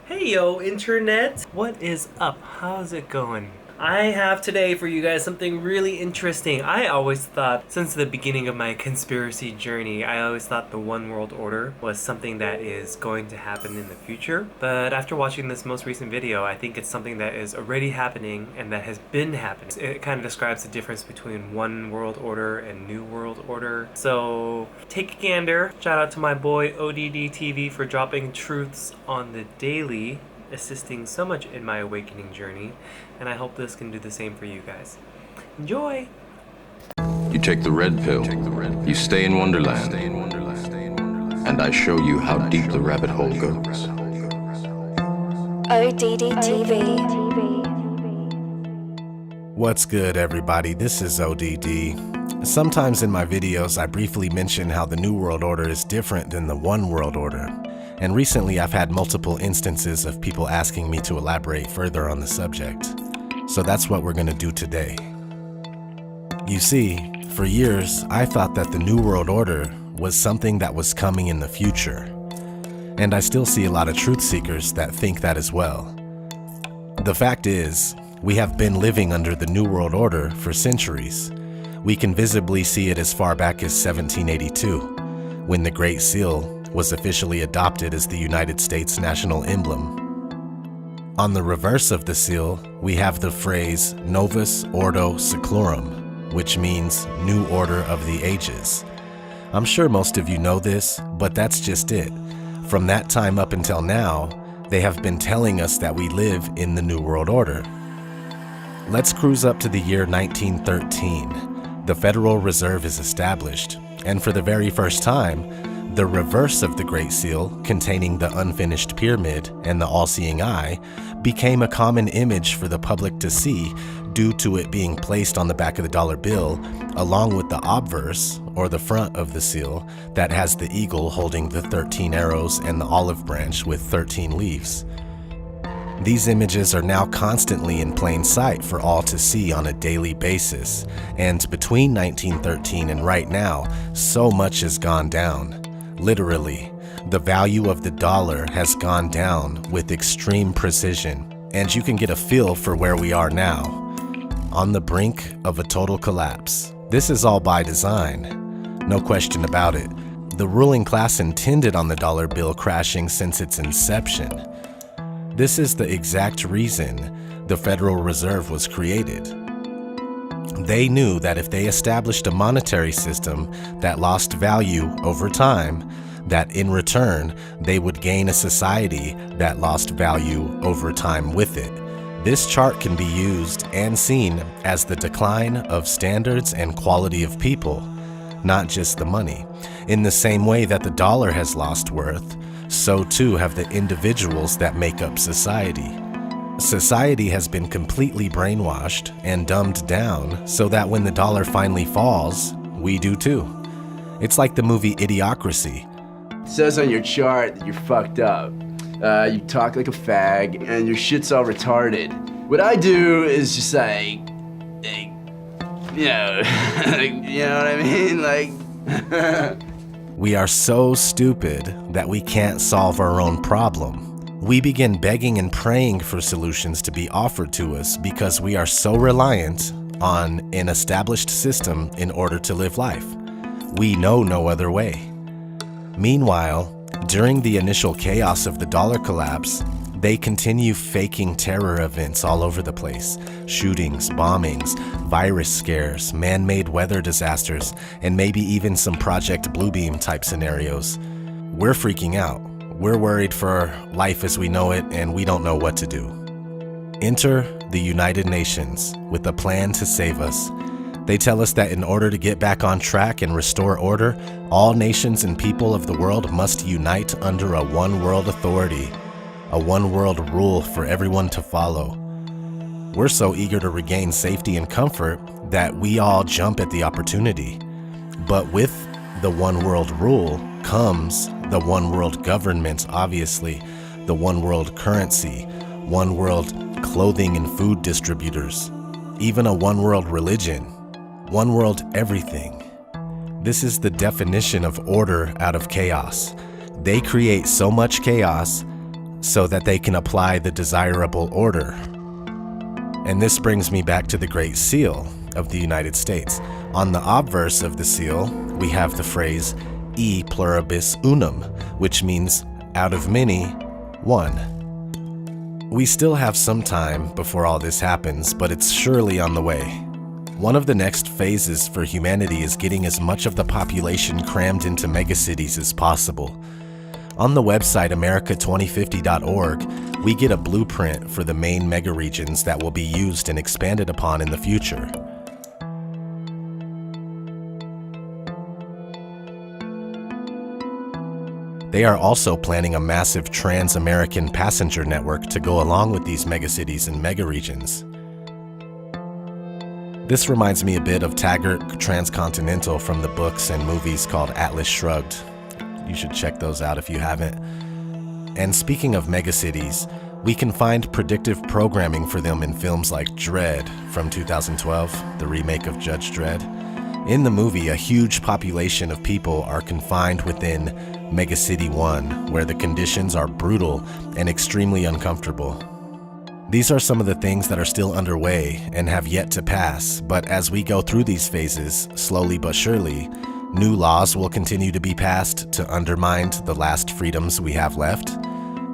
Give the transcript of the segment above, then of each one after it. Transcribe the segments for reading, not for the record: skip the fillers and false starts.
Hey yo, internet! What is up? How's it going? I have today for you guys something really interesting. I always thought, since the beginning of my conspiracy journey, I always thought the One World Order was something that is going to happen in the future. But after watching this most recent video, I think it's something that is already happening and that has been happening. It kind of describes the difference between One World Order and New World Order. So take a gander. Shout out to my boy ODD TV for dropping truths on the daily, assisting so much in my awakening journey, and I hope this can do the same for you guys. Enjoy! You take the red pill, you stay in Wonderland, and I show you how deep the rabbit hole goes. ODD TV. What's good, everybody? This is ODD. Sometimes in my videos I briefly mention how the New World Order is different than the One World Order. And recently I've had multiple instances of people asking me to elaborate further on the subject. So that's what we're gonna do today. You see, for years I thought that the New World Order was something that was coming in the future. And I still see a lot of truth seekers that think that as well. The fact is, we have been living under the New World Order for centuries. We can visibly see it as far back as 1782, when the Great Seal was officially adopted as the United States national emblem. On the reverse of the seal, we have the phrase Novus Ordo Seclorum, which means New Order of the Ages. I'm sure most of you know this, but that's just it. From that time up until now, they have been telling us that we live in the New World Order. Let's cruise up to the year 1913. The Federal Reserve is established, and for the very first time, the reverse of the Great Seal, containing the unfinished pyramid and the all-seeing eye, became a common image for the public to see due to it being placed on the back of the dollar bill, along with the obverse, or the front of the seal, that has the eagle holding the 13 arrows and the olive branch with 13 leaves. These images are now constantly in plain sight for all to see on a daily basis, and between 1913 and right now, so much has gone down. Literally, the value of the dollar has gone down with extreme precision, and you can get a feel for where we are now, on the brink of a total collapse. This is all by design, no question about it. The ruling class intended on the dollar bill crashing since its inception. This is the exact reason the Federal Reserve was created. They knew that if they established a monetary system that lost value over time, that in return, they would gain a society that lost value over time with it. This chart can be used and seen as the decline of standards and quality of people, not just the money. In the same way that the dollar has lost worth, so too have the individuals that make up society. Society has been completely brainwashed and dumbed down so that when the dollar finally falls, we do too. It's like the movie Idiocracy. It says on your chart that you're fucked up. You talk like a fag and your shit's all retarded. What I do is just like you know, you know what I mean? Like, We are so stupid that we can't solve our own problem. We begin begging and praying for solutions to be offered to us because we are so reliant on an established system in order to live life. We know no other way. Meanwhile, during the initial chaos of the dollar collapse, they continue faking terror events all over the place. Shootings, bombings, virus scares, man-made weather disasters, and maybe even some Project Bluebeam type scenarios. We're freaking out. We're worried for life as we know it, and we don't know what to do. Enter the United Nations with a plan to save us. They tell us that in order to get back on track and restore order, all nations and people of the world must unite under a one world authority, a one world rule for everyone to follow. We're so eager to regain safety and comfort that we all jump at the opportunity. But with the one world rule comes the one world government, obviously, the one world currency, one world clothing and food distributors, even a one world religion, one world everything. This is the definition of order out of chaos. They create so much chaos so that they can apply the desirable order. And this brings me back to the Great Seal of the United States. On the obverse of the seal, we have the phrase e pluribus unum, which means out of many, one. We still have some time before all this happens, but it's surely on the way. One of the next phases for humanity is getting as much of the population crammed into megacities as possible. On the website america2050.org, we get a blueprint for the main megaregions that will be used and expanded upon in the future. They are also planning a massive trans-American passenger network to go along with these megacities and megaregions. This reminds me a bit of Taggart Transcontinental from the books and movies called Atlas Shrugged. You should check those out if you haven't. And speaking of megacities, we can find predictive programming for them in films like Dredd from 2012, the remake of Judge Dredd. In the movie, a huge population of people are confined within Megacity 1, where the conditions are brutal and extremely uncomfortable. These are some of the things that are still underway and have yet to pass, but as we go through these phases, slowly but surely, new laws will continue to be passed to undermine the last freedoms we have left.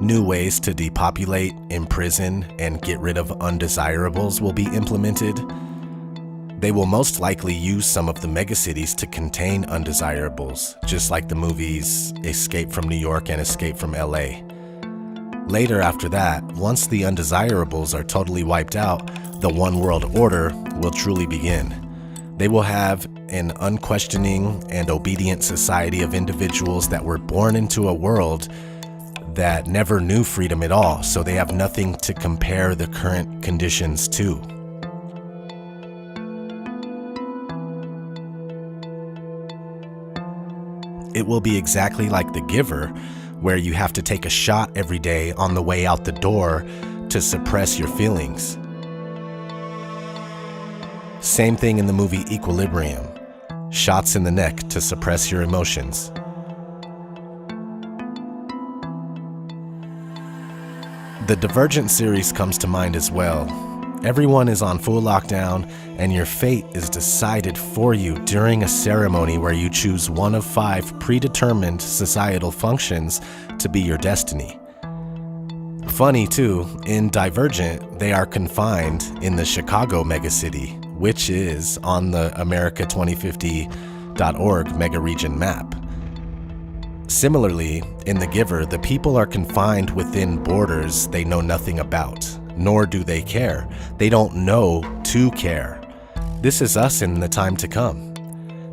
New ways to depopulate, imprison, and get rid of undesirables will be implemented. They will most likely use some of the megacities to contain undesirables, just like the movies Escape from New York and Escape from LA. Later after that, once the undesirables are totally wiped out, the one world order will truly begin. They will have an unquestioning and obedient society of individuals that were born into a world that never knew freedom at all, so they have nothing to compare the current conditions to. It will be exactly like The Giver, where you have to take a shot every day on the way out the door to suppress your feelings. Same thing in the movie Equilibrium. Shots in the neck to suppress your emotions. The Divergent series comes to mind as well. Everyone is on full lockdown, and your fate is decided for you during a ceremony where you choose one of 5 predetermined societal functions to be your destiny. Funny too, in Divergent, they are confined in the Chicago megacity, which is on the America2050.org megaregion map. Similarly, in The Giver, the people are confined within borders they know nothing about, nor do they care. They don't know to care. This is us in the time to come.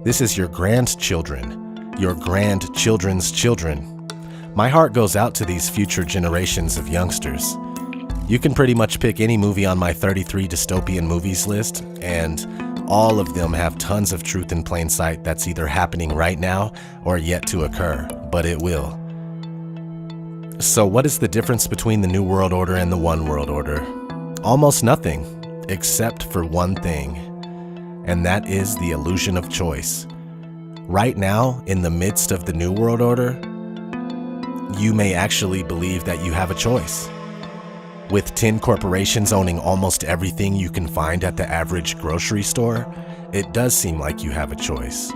This is your grandchildren, your grandchildren's children. My heart goes out to these future generations of youngsters. You can pretty much pick any movie on my 33 dystopian movies list, and all of them have tons of truth in plain sight that's either happening right now or yet to occur, but it will. So what is the difference between the New World Order and the One World Order? Almost nothing, except for one thing, and that is the illusion of choice. Right now, in the midst of the New World Order, you may actually believe that you have a choice. With 10 corporations owning almost everything you can find at the average grocery store, it does seem like you have a choice.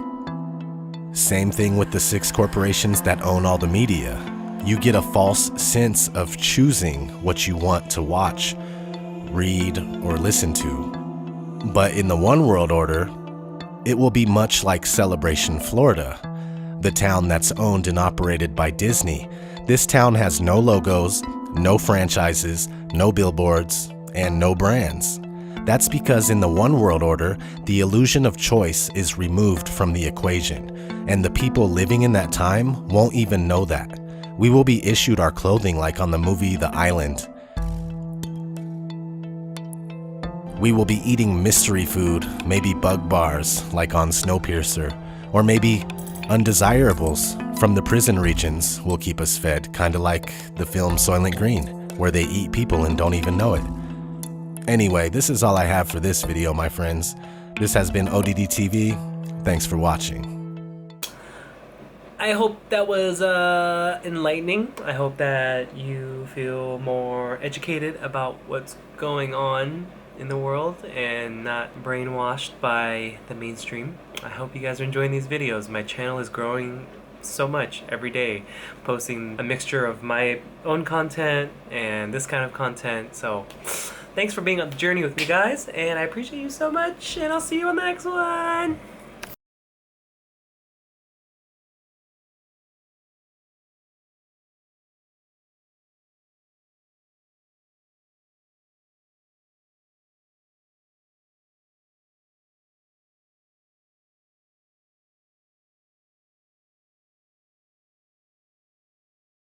Same thing with the 6 corporations that own all the media. You get a false sense of choosing what you want to watch, read, or listen to. But in the One World Order, it will be much like Celebration, Florida, the town that's owned and operated by Disney. This town has no logos, no franchises, no billboards, and no brands. That's because in the One World Order, the illusion of choice is removed from the equation, and the people living in that time won't even know that. We will be issued our clothing like on the movie The Island. We will be eating mystery food, maybe bug bars like on Snowpiercer, or maybe undesirables from the prison regions will keep us fed, kinda like the film Soylent Green, where they eat people and don't even know it. Anyway, this is all I have for this video, my friends. This has been ODD TV. Thanks for watching. I hope that was enlightening. I hope that you feel more educated about what's going on in the world and not brainwashed by the mainstream. I hope you guys are enjoying these videos. My channel is growing so much every day, posting a mixture of my own content and this kind of content. So thanks for being on the journey with me, guys, and I appreciate you so much, and I'll see you on the next one.